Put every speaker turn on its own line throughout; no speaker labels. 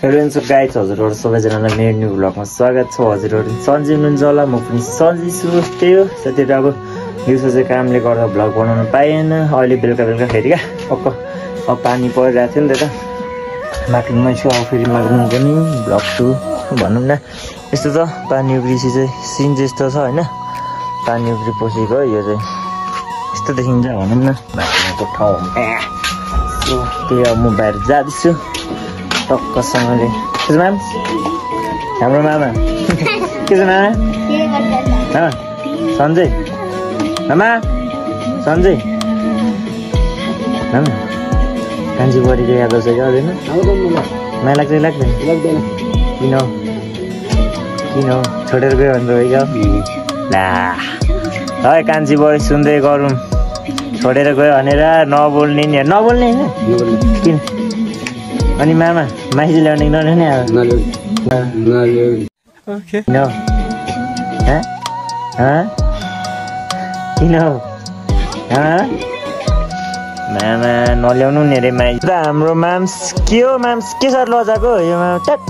Hello guys हजुरहरू सबैजनालाई मेरो new भ्लगमा स्वागत छ। हजुरहरू सन्जी हुनुहुन्छ होला, म पनि सन्जी छु। त्यही हो साथीहरू, अब दिउँसो चाहिँ कामले गर्दा भ्लग बनाउन पाएन। अहिले बेलुका फेरि क्या पक्क अब पानी परिरहेको थियो नि त माग्नुमै छु। अब फेरि माग्नु पनि भ्लग छु भनौँ न। यस्तो त पानी उब्रिसी चाहिँ सिन जस्तो छ होइन, पानी उब्री पसेको यो चाहिँ यस्तो देखिन्छ भनौँ न माग्नुको ठाउँ। त्यही अब म बाहिर जाँदैछु टक्कसँगले। के छ म्याम? हाम्रो मामा के छ मामा? सन्जय मामा, सन्जय मामा कान्छी बढीको याद आउँछ क्या? आउँदैन? माया लाग्छ लाग्दैन? किन किन छोडेर गयो भनेर हो क्या? ला है कान्छी बढी सुन्दै गरौँ, छोडेर गयो भनेर नबोल्ने नि, नबोल्ने होइन किन? अनि मामा माइजी ल्याउने नल्याउने किन हौ मामा नल्याउनु नि अरे माइज त हाम्रो माम्स। के हो माम्स, के साह्रो लजाएको यो मामा? ट्याक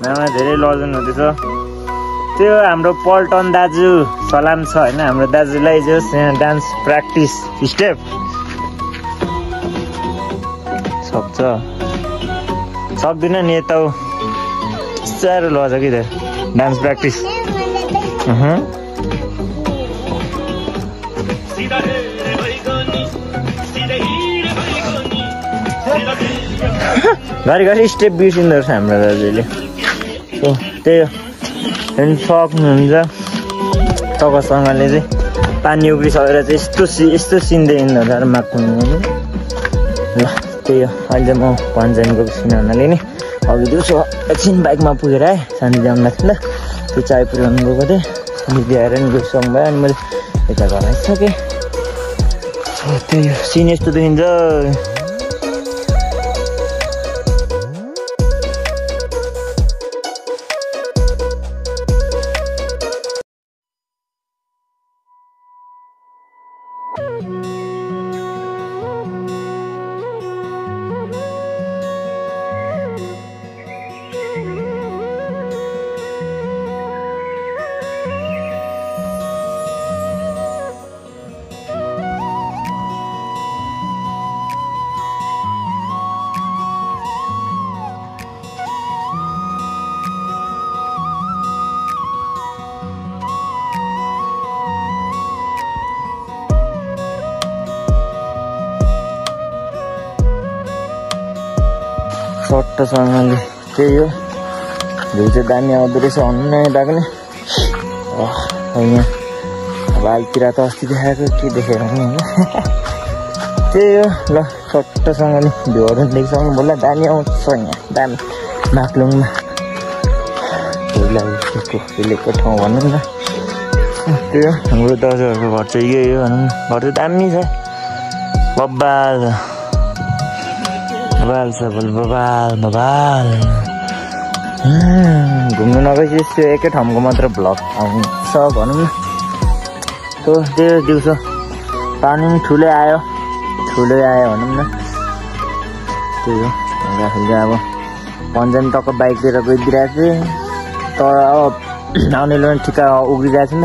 मामा धेरै लजाउनु हुँदैछ। त्यो हाम्रो पल्टन दाजु सलाम छ होइन, हाम्रो दाजुलाई चाहिँ डान्स प्र्याक्टिस स्टेप सक्छ सक्दिन नि यता साह्रो लज कि त डान्स प्र्याक्टिस। घरि स्टेप बिर्सिँदो रहेछ हाम्रो दाजुले। त्यही हो सक्नुहुन्छ टक्कसँगले चाहिँ पानी उब्रिसकेर चाहिँ यस्तो सिन देखिँदो रहेछ माग्नु। ल त्यही हो, अहिले म पन्जानको सिन हुनाले नि अघि दिउँसो एकछिन बाइकमा पुगेर आएँ। सानी ल्याउनु थियो ल, त्यो चाय पुऱ्याउनु गएको थिएँ। अनि ल्याएर नि गइसक्नु भयो। अनि मैले यता घर आइसकेँ। त्यही हो सिन यस्तो देखिन्छ। सट्टसँगले त्यही हो, भ्यू चाहिँ दामी आउँदो रहेछ भन्नु नआएको नि। यहाँ बालतिर त अस्ति देखाएको के देखेर नि होइन। त्यही हो ल, सट्टसँगले भ्यूहरू देखिसक्नु बोल्दा दामी आउँछ यहाँ, दामी माक्लुङमा पहिलाको ठाउँ भनौँ न। त्यही हो हाम्रो दाजुहरूको घर चाहिँ यही हो भनौँ न। घर चाहिँ दामी छ, बब्बाल बबाल छ, बबाल घुम्नु नगएपछि यस्तो एकै ठाउँको मात्र भ्लग आउँछ भनौँ न। त्यो दिउँसो पानी पनि ठुलै आयो भनौँ न। त्यही हो हुँदाखेरि अब पन्जान टक्क बाइकतिर गइदिरहेको थिएँ, तर अब आउनेले पनि ठिक्क उग्रिरहेको थिएन।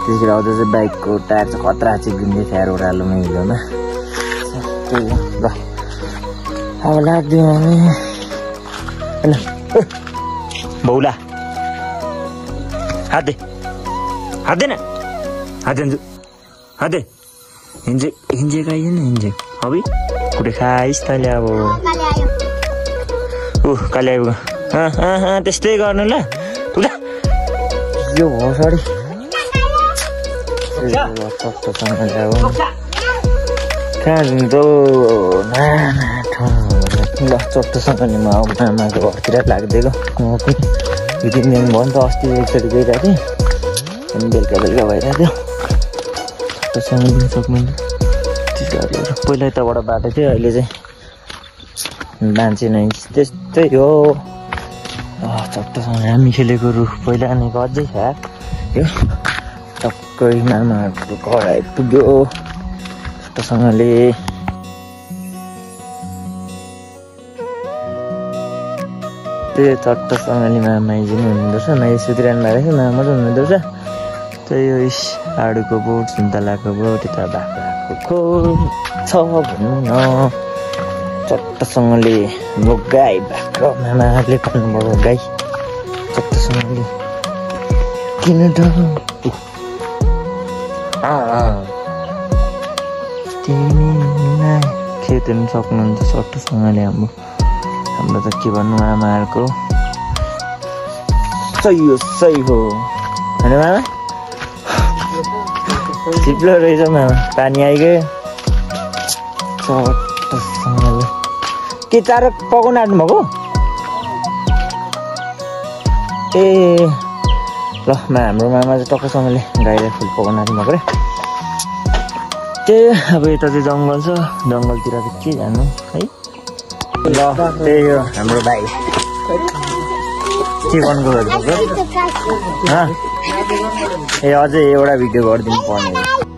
त्यसरी आउँदा चाहिँ बाइकको टायर चाहिँ खतरा चिप्लिँदै थियो यार ओह्रालोमा हिलोमा। त्यही हो ल, अब लाग्दैन होइन बौला हात हात्दैन हाते हिँजेको आइएन हिँजे हबी कुटे खाइस् तैँले। अब काले आइपुग्यो त्यस्तै गर्नु ल तुला यो भोसडी कहाँ जान्छौ ल चट्टोसँगले म अब आमाको घरतिर लाग्दिएको। म पनि 2-3 दिन भयो नि त, अस्ति एकचोटि गइरहेको थिएँ अनि बेलुका भइरहेको थियो। चट्टोसँग दिन सक्नुहुन्छ गाडीहरू। पहिला यताबाट बाटो थियो, अहिले चाहिँ मान्छे नै त्यस्तै हो। चट्टोसँग हामी खेलेको रुख पहिला आनेको अझै छ यो। टक्कै मामाहरूको घर आइपुग्यो चट्टोसँगले। त्यो चट्टसँगले माइजिनु हुँदो रहेछ माइ सुतिरहनु भएको रहेछ मामा मात्रै हुनुहुँदो रहेछ त्यही हो आडुको बोट सुन्तलाको बोट यता बाख्राको खोर छ भन्नु न चट्टसँगले म गाई बाख्रा मामाले पाल्नुभयो गाई चट्टसँगले किन त तिमीलाई खेद्नु सक्नुहुन्छ चट्टसँगले हाम्रो त के भन्नु आमाहरूको सही हो होइन मामा चिप्लो रहेछ मामा पानी आइगयो चट्टसँगले के चारो पकाउन आँट्नुभएको ए ल हाम्रो मामा चाहिँ टक्कसँगले गाईलाई फुल पकाउन आँट्नुभएको रे त्यही अब यता चाहिँ जङ्गल छ जङ्गलतिर चाहिँ के जानु है ल त्यही हो हाम्रो भाइ के गर्नु गएको ए अझै एउटा भिडियो गरिदिनु पर्ने